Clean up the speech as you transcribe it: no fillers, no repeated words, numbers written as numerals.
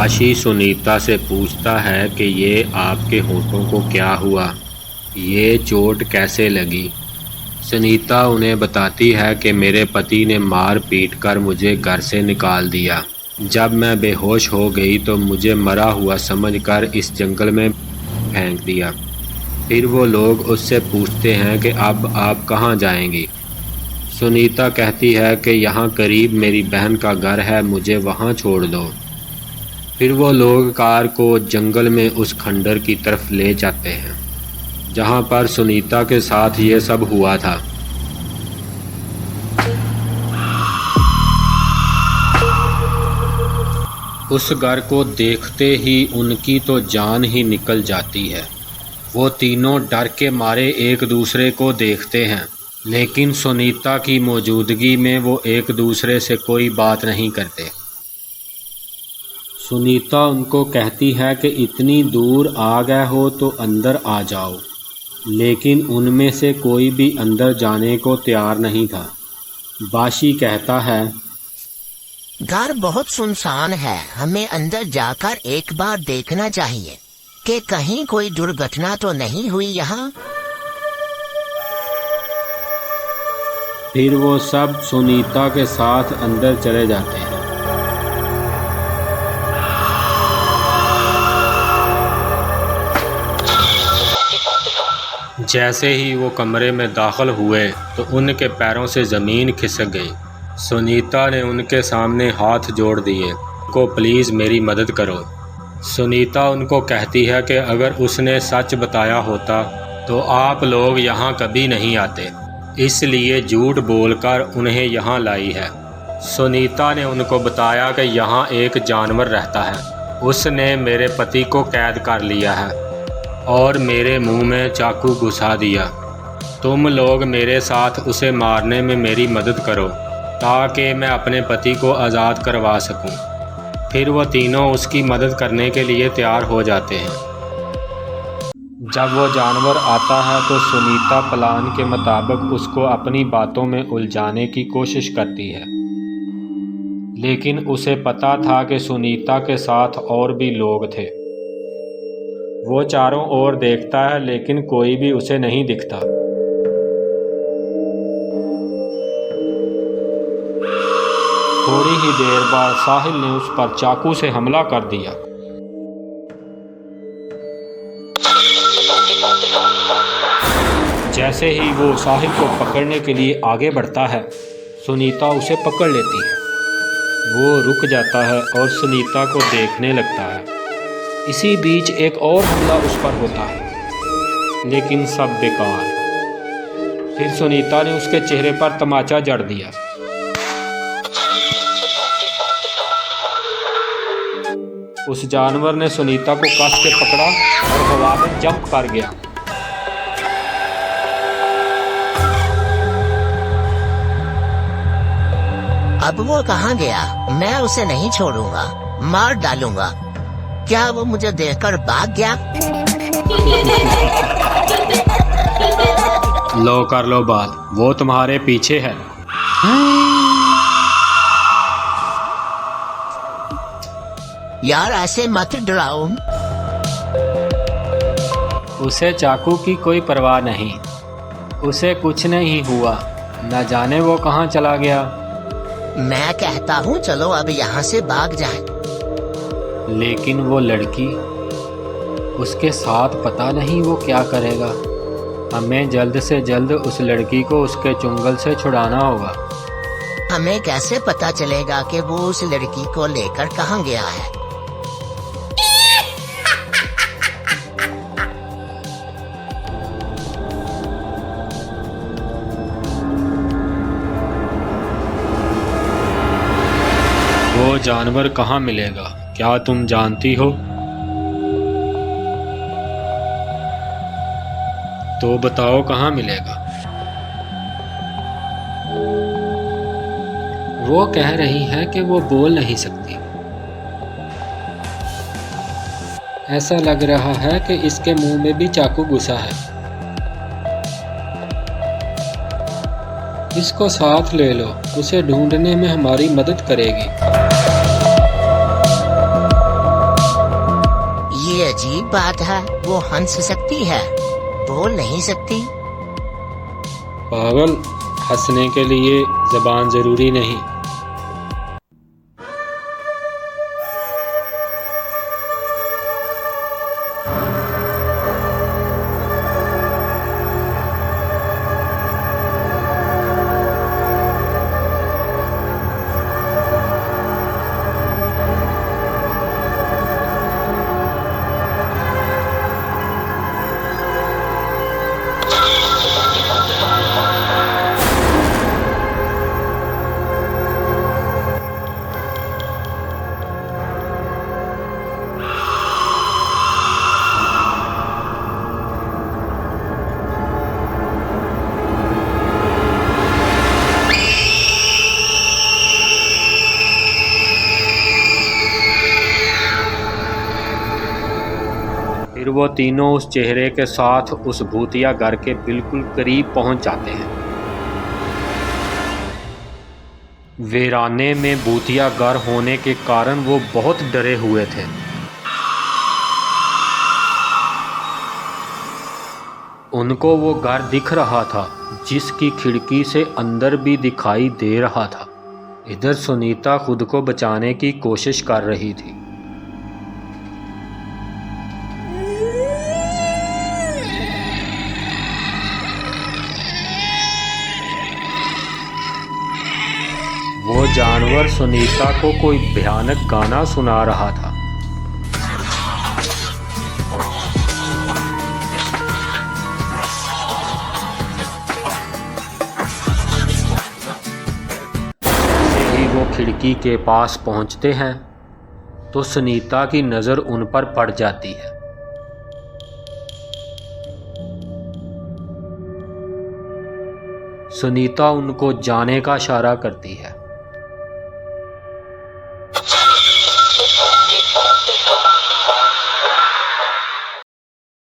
बाशी सुनीता से पूछता है कि ये आपके होठों को क्या हुआ, ये चोट कैसे लगी। सुनीता उन्हें बताती है कि मेरे पति ने मार पीट कर मुझे घर से निकाल दिया। जब मैं बेहोश हो गई तो मुझे मरा हुआ समझकर इस जंगल में फेंक दिया। फिर वो लोग उससे पूछते हैं कि अब आप कहाँ जाएंगी। सुनीता कहती है कि यहाँ करीब मेरी बहन का घर है, मुझे वहाँ छोड़ दो। फिर वो लोग कार को जंगल में उस खंडर की तरफ ले जाते हैं जहाँ पर सुनीता के साथ ये सब हुआ था। उस घर को देखते ही उनकी तो जान ही निकल जाती है। वो तीनों डर के मारे एक दूसरे को देखते हैं, लेकिन सुनीता की मौजूदगी में वो एक दूसरे से कोई बात नहीं करते। सुनीता उनको कहती है कि इतनी दूर आ गए हो तो अंदर आ जाओ, लेकिन उनमें से कोई भी अंदर जाने को तैयार नहीं था। बाशी कहता है, घर बहुत सुनसान है, हमें अंदर जाकर एक बार देखना चाहिए कि कहीं कोई दुर्घटना तो नहीं हुई यहाँ। फिर वो सब सुनीता के साथ अंदर चले जाते हैं। जैसे ही वो कमरे में दाखिल हुए तो उनके पैरों से ज़मीन खिसक गई। सुनीता ने उनके सामने हाथ जोड़ दिए, को प्लीज़ मेरी मदद करो। सुनीता उनको कहती है कि अगर उसने सच बताया होता तो आप लोग यहाँ कभी नहीं आते, इसलिए झूठ बोलकर उन्हें यहाँ लाई है। सुनीता ने उनको बताया कि यहाँ एक जानवर रहता है, उसने मेरे पति को कैद कर लिया है और मेरे मुंह में चाकू घुसा दिया। तुम लोग मेरे साथ उसे मारने में मेरी मदद करो ताकि मैं अपने पति को आज़ाद करवा सकूं। फिर वो तीनों उसकी मदद करने के लिए तैयार हो जाते हैं। जब वो जानवर आता है तो सुनीता प्लान के मुताबिक उसको अपनी बातों में उलझाने की कोशिश करती है, लेकिन उसे पता था कि सुनीता के साथ और भी लोग थे। वो चारों ओर देखता है लेकिन कोई भी उसे नहीं दिखता। थोड़ी ही देर बाद साहिल ने उस पर चाकू से हमला कर दिया। जैसे ही वो साहिल को पकड़ने के लिए आगे बढ़ता है, सुनीता उसे पकड़ लेती है। वो रुक जाता है और सुनीता को देखने लगता है। इसी बीच एक और हमला उस पर होता है, लेकिन सब बेकार। फिर सुनीता ने उसके चेहरे पर तमाचा जड़ दिया। उस जानवर ने सुनीता को कस के पकड़ा और हवा में जंप कर गया। अब वो कहाँ गया? मैं उसे नहीं छोड़ूंगा, मार डालूंगा। क्या वो मुझे देखकर भाग गया? लो कर लो बात, वो तुम्हारे पीछे है। यार ऐसे मत डराओ। उसे चाकू की कोई परवाह नहीं, उसे कुछ नहीं हुआ, न जाने वो कहाँ चला गया। मैं कहता हूँ चलो अब यहाँ से भाग जाए। लेकिन वो लड़की, उसके साथ पता नहीं वो क्या करेगा। हमें जल्द से जल्द उस लड़की को उसके चुंगल से छुड़ाना होगा। हमें कैसे पता चलेगा कि वो उस लड़की को लेकर कहाँ गया है? वो जानवर कहाँ मिलेगा, क्या तुम जानती हो? तो बताओ कहाँ मिलेगा। वो कह रही है कि वो बोल नहीं सकती। ऐसा लग रहा है कि इसके मुंह में भी चाकू घुसा है। इसको साथ ले लो, उसे ढूंढने में हमारी मदद करेगी। ये अजीब बात है, वो हंस सकती है, बोल नहीं सकती। पागल, हंसने के लिए ज़बान ज़रूरी नहीं। फिर वो तीनों उस चेहरे के साथ उस भूतिया घर के बिल्कुल करीब पहुंच जाते हैं। वीराने में भूतिया घर होने के कारण वो बहुत डरे हुए थे। उनको वो घर दिख रहा था, जिसकी खिड़की से अंदर भी दिखाई दे रहा था। इधर सुनीता खुद को बचाने की कोशिश कर रही थी। वो जानवर सुनीता को कोई भयानक गाना सुना रहा था। जैसे ही वो खिड़की के पास पहुंचते हैं तो सुनीता की नज़र उन पर पड़ जाती है। सुनीता उनको जाने का इशारा करती है।